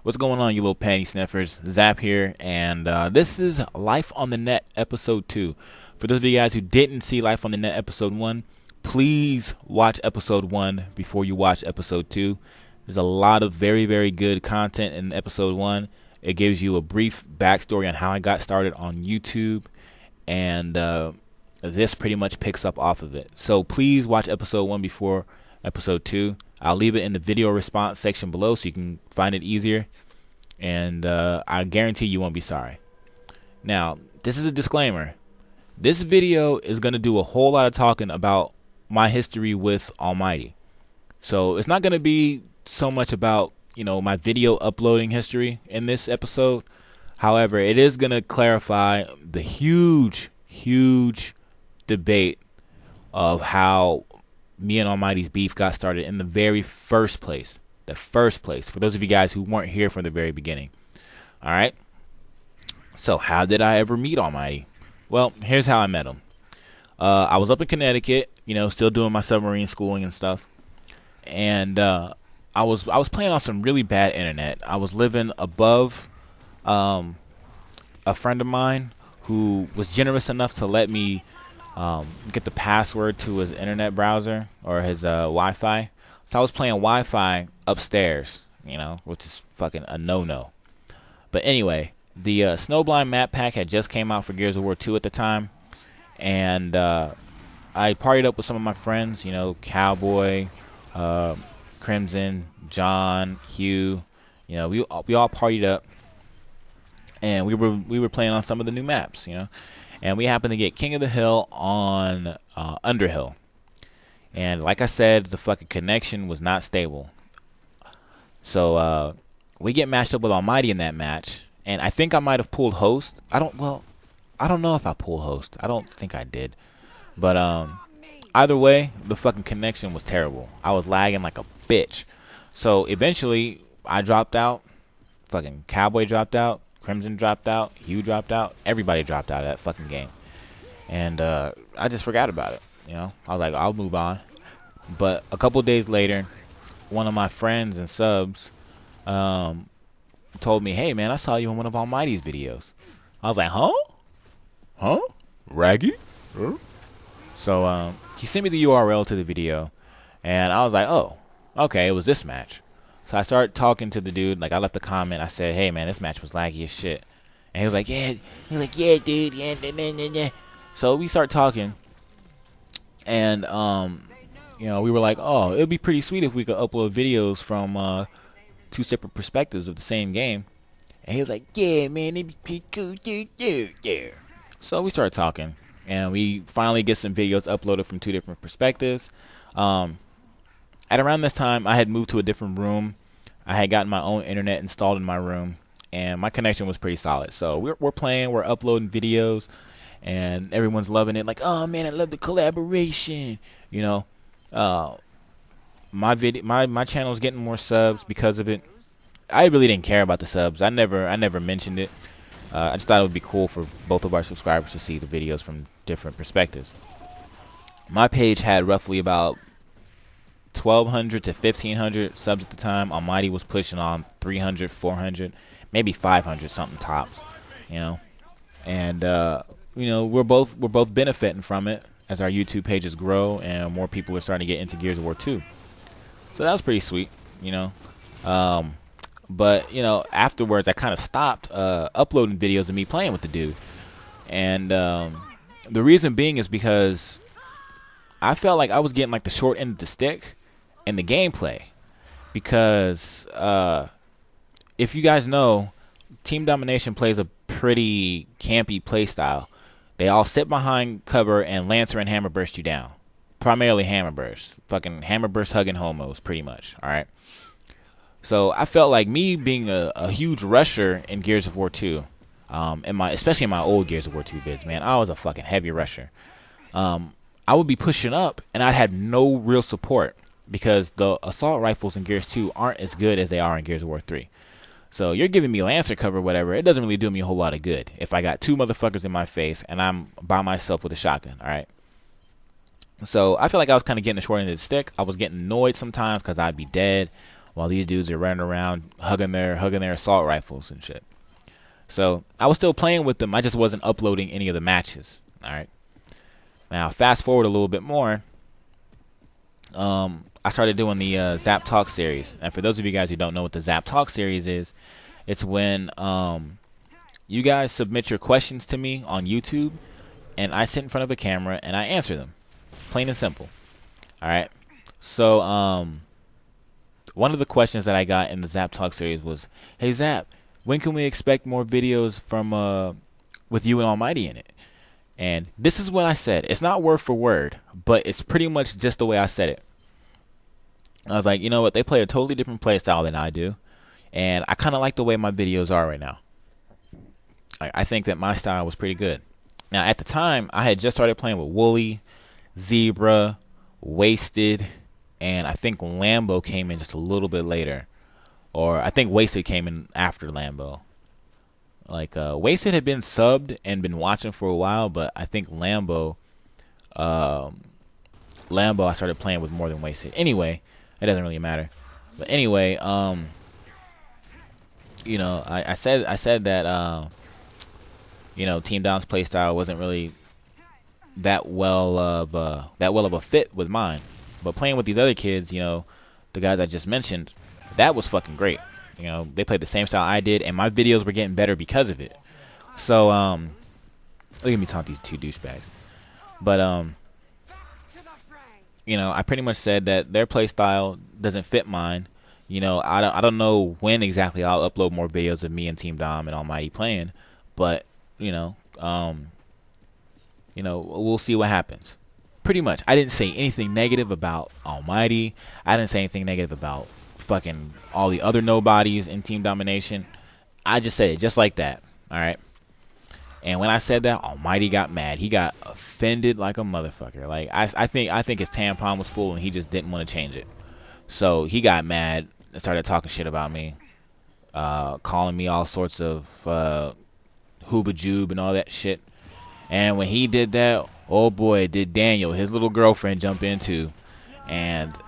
What's going on, you little panty sniffers? Zap here, and this is Life on the Net episode 2. For those of you guys who didn't see Life on the Net episode 1, please watch episode 1 before you watch episode 2. There's a lot of very, very good content in episode 1. It gives you a brief backstory on how I got started on YouTube, and this pretty much picks up off of it. So please watch episode 1 before episode 2. I'll leave it in the video response section below so you can find it easier, and I guarantee you won't be sorry. Now, this is a disclaimer. This video is going to do a whole lot of talking about my history with Almighty. So it's not going to be so much about, my video uploading history in this episode. However, it is going to clarify the huge debate of how me and Almighty's beef got started in the very first place. The first place. For those of you guys who weren't here from the very beginning. Alright? So how did I ever meet Almighty? Well, here's how I met him. I was up in Connecticut, still doing my submarine schooling and stuff. And I was playing on some really bad internet. I was living above a friend of mine who was generous enough to let me get the password to his internet browser or his Wi-Fi. So I was playing Wi-Fi upstairs, which is fucking a no-no. But anyway, the Snowblind map pack had just came out for Gears of War 2 at the time. And I partied up with some of my friends, Cowboy, Crimson, John, Hugh. We all partied up. And we were playing on some of the new maps, And we happened to get King of the Hill on Underhill. And like I said, the fucking connection was not stable. So we get matched up with Almighty in that match. And I think I might have pulled host. I don't know if I pulled host. I don't think I did. But either way, the fucking connection was terrible. I was lagging like a bitch. So eventually, I dropped out. Fucking Cowboy dropped out. Crimson dropped out. Hugh dropped out. Everybody dropped out of that fucking game. And I just forgot about it. I was like, I'll move on. But a couple days later, one of my friends and subs told me, hey, man, I saw you in one of Almighty's videos. I was like, huh? Raggy? Huh? So he sent me the URL to the video. And I was like, oh, okay, it was this match. So I started talking to the dude. Like, I left a comment. I said, hey, man, this match was laggy as shit. And he was like, yeah. He was like, yeah, dude. Yeah. So we started talking. And, we were like, oh, it would be pretty sweet if we could upload videos from two separate perspectives of the same game. And he was like, yeah, man, it'd be pretty cool, dude. Yeah. So we started talking. And we finally get some videos uploaded from two different perspectives. At around this time, I had moved to a different room. I had gotten my own internet installed in my room, and my connection was pretty solid. So we're playing, we're uploading videos, and everyone's loving it. Like, oh man, I love the collaboration. My channel's getting more subs because of it. I really didn't care about the subs. I never mentioned it. I just thought it would be cool for both of our subscribers to see the videos from different perspectives. My page had roughly about 1,200 to 1,500 subs at the time. Almighty was pushing on 300, 400, maybe 500 something tops, And we're both benefiting from it as our YouTube pages grow and more people are starting to get into Gears of War 2. So that was pretty sweet, But afterwards I kind of stopped uploading videos of me playing with the dude, and the reason being is because I felt like I was getting like the short end of the stick in the gameplay, because if you guys know, Team Domination plays a pretty campy play style. They all sit behind cover and Lancer and Hammer burst you down. Primarily Hammer burst. Fucking Hammer burst hugging homos, pretty much. Alright? So I felt like me being a huge rusher in Gears of War 2, especially in my old Gears of War 2 vids, man, I was a fucking heavy rusher. I would be pushing up and I had no real support, because the assault rifles in Gears 2 aren't as good as they are in Gears of War 3. So you're giving me Lancer cover, whatever. It doesn't really do me a whole lot of good if I got two motherfuckers in my face and I'm by myself with a shotgun, all right? So I feel like I was kind of getting the short end of the stick. I was getting annoyed sometimes because I'd be dead while these dudes are running around hugging their assault rifles and shit. So I was still playing with them. I just wasn't uploading any of the matches. All right. Now fast forward a little bit more. I started doing the Zap Talk series. And for those of you guys who don't know what the Zap Talk series is, it's when you guys submit your questions to me on YouTube, and I sit in front of a camera and I answer them. Plain and simple. All right. So one of the questions that I got in the Zap Talk series was, "Hey Zap, when can we expect more videos from with you and Almighty in it?" And this is what I said. It's not word for word, but it's pretty much just the way I said it. I was like, you know what? They play a totally different play style than I do, and I kind of like the way my videos are right now. I think that my style was pretty good. Now, at the time, I had just started playing with Wooly, Zebra, Wasted, and I think Lambo came in just a little bit later. Or I think Wasted came in after Lambo. Like, Wasted had been subbed and been watching for a while, but I think Lambo I started playing with more than Wasted. Anyway, it doesn't really matter. But anyway, you know, I said that you know, Team Dom's playstyle wasn't really that well of a fit with mine. But playing with these other kids, you know, the guys I just mentioned, that was fucking great. You know, they played the same style I did, and my videos were getting better because of it. So, look at me taunt these two douchebags. But, you know, I pretty much said that their play style doesn't fit mine. You know, I don't know when exactly I'll upload more videos of me and Team Dom and Almighty playing, but you know, we'll see what happens. Pretty much, I didn't say anything negative about Almighty. I didn't say anything negative about fucking all the other nobodies in Team Domination. I just said it just like that. All right. And when I said that, Almighty got mad. He got offended like a motherfucker. Like I think his tampon was full and he just didn't want to change it. So he got mad and started talking shit about me, calling me all sorts of hooba jube and all that shit. And when he did that, oh boy, did Daniel, his little girlfriend, jump in too. And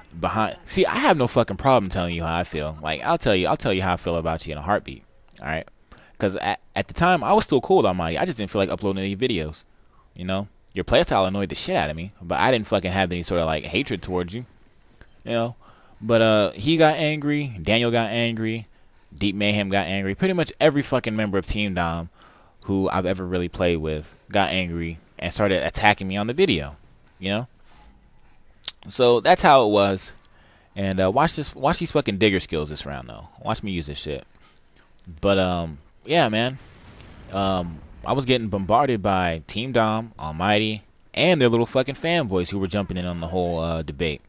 see, I have no fucking problem telling you how I feel. Like I'll tell you how I feel about you in a heartbeat. All right. Because at the time, I was still cool with Almighty. I just didn't feel like uploading any videos. You know? Your playstyle annoyed the shit out of me. But I didn't fucking have any sort of, like, hatred towards you. You know? But he got angry. Daniel got angry. Deep Mayhem got angry. Pretty much every fucking member of Team Dom who I've ever really played with got angry and started attacking me on the video. You know? So that's how it was. And watch these fucking digger skills this round, though. Watch me use this shit. But, yeah, man. I was getting bombarded by Team Dom, Almighty, and their little fucking fanboys who were jumping in on the whole debate.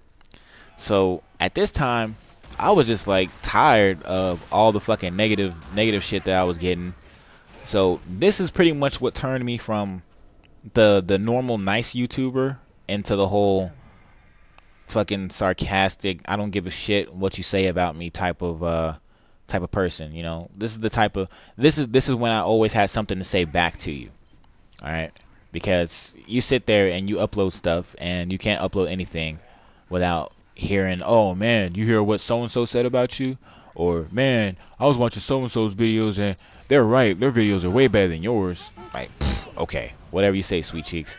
So at this time, I was just like tired of all the fucking negative shit that I was getting. So this is pretty much what turned me from the normal nice YouTuber into the whole fucking sarcastic, I don't give a shit what you say about me type of person. You know, this is when I always had something to say back to you. All right, because you sit there and you upload stuff and you can't upload anything without hearing, oh man, you hear what so and so said about you, or man, I was watching so and so's videos and they're right, their videos are way better than yours. Like, okay, whatever you say, sweet cheeks.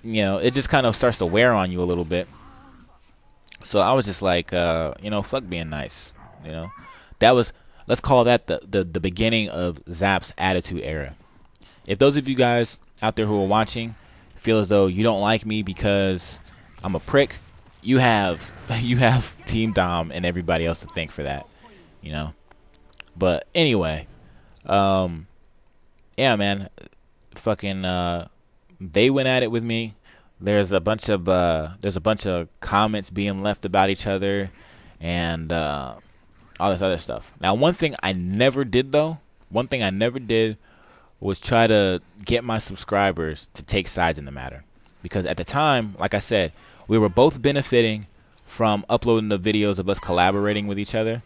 You know, it just kind of starts to wear on you a little bit. So I was just like, you know, fuck being nice. You know. That was, let's call that the beginning of Zap's attitude era. If those of you guys out there who are watching feel as though you don't like me because I'm a prick, you have Team Dom and everybody else to thank for that, you know. But anyway, yeah, man, fucking they went at it with me. There's a bunch of comments being left about each other, and all this other stuff. Now, one thing I never did was try to get my subscribers to take sides in the matter. Because at the time, like I said, we were both benefiting from uploading the videos of us collaborating with each other.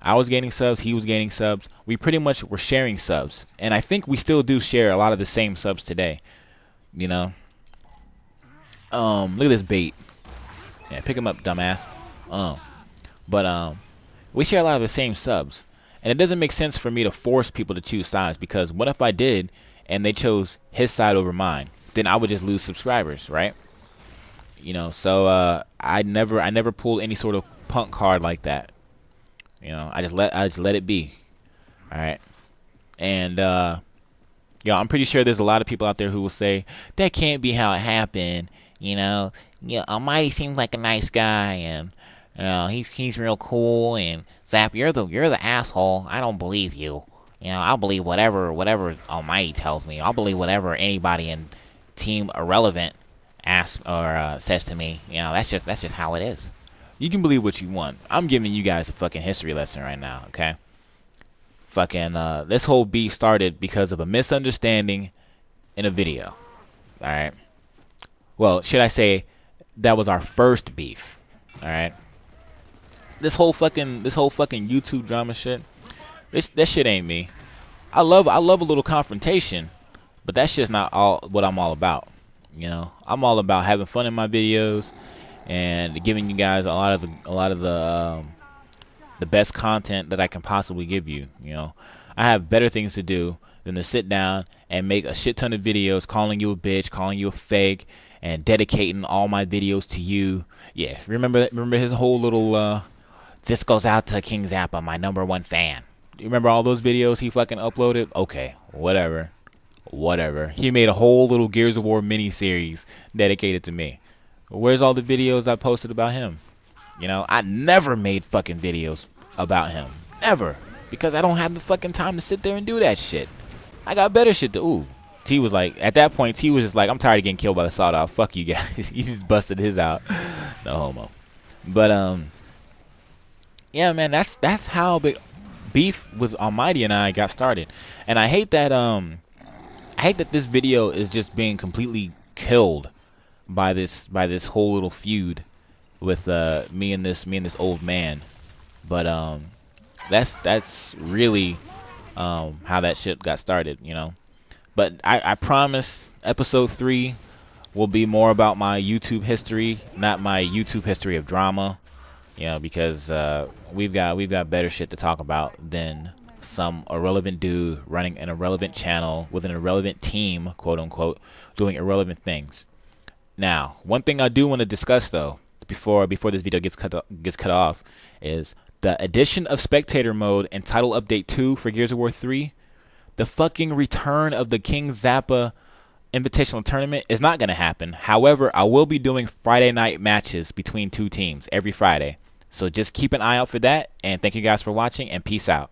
I was gaining subs, he was gaining subs. We pretty much were sharing subs. And I think we still do share a lot of the same subs today. You know? Look at this bait. Yeah, pick him up, dumbass. But we share a lot of the same subs, and it doesn't make sense for me to force people to choose sides, because what if I did and they chose his side over mine? Then I would just lose subscribers, right? You know, so I never pulled any sort of punk card like that. You know, I just let it be. All right. And I'm pretty sure there's a lot of people out there who will say that can't be how it happened. You know, Almighty seems like a nice guy, and he's real cool. And Zap, you're the asshole. I don't believe you. You know, I'll believe whatever Almighty tells me. I'll believe whatever anybody in Team Irrelevant asks or says to me. You know, that's just how it is. You can believe what you want. I'm giving you guys a fucking history lesson right now, okay? Fucking, this whole beef started because of a misunderstanding in a video. Alright? Well, should I say, that was our first beef. Alright? This whole fucking YouTube drama shit, that shit ain't me. I love a little confrontation, but that's just not what I'm all about. You know? I'm all about having fun in my videos, and giving you guys a lot of the best content that I can possibly give you. You know, I have better things to do than to sit down and make a shit ton of videos calling you a bitch, calling you a fake, and dedicating all my videos to you. Yeah, remember his whole little this goes out to King Zappa, my #1 fan. You remember all those videos he fucking uploaded? Okay, whatever. He made a whole little Gears of War mini series dedicated to me. Where's all the videos I posted about him? You know, I never made fucking videos about him. Never. Because I don't have the fucking time to sit there and do that shit. I got better shit to do. T was like, at that point, T was just like, I'm tired of getting killed by the sawed off. Fuck you guys. He just busted his out. No homo. But, yeah, man, that's how the beef with Almighty and I got started. And I hate that this video is just being completely killed by this whole little feud with me and this old man. But that's really how that shit got started, you know. But I promise episode 3 will be more about my YouTube history, not my YouTube history of drama, you know, because we've got better shit to talk about than some irrelevant dude running an irrelevant channel with an irrelevant team, quote unquote, doing irrelevant things. Now, one thing I do want to discuss though, before this video gets cut off, is the addition of spectator mode and title update 2 for Gears of War 3. The fucking return of the King Zappa Invitational Tournament is not going to happen. However, I will be doing Friday night matches between 2 teams every Friday. So just keep an eye out for that, and thank you guys for watching, and peace out.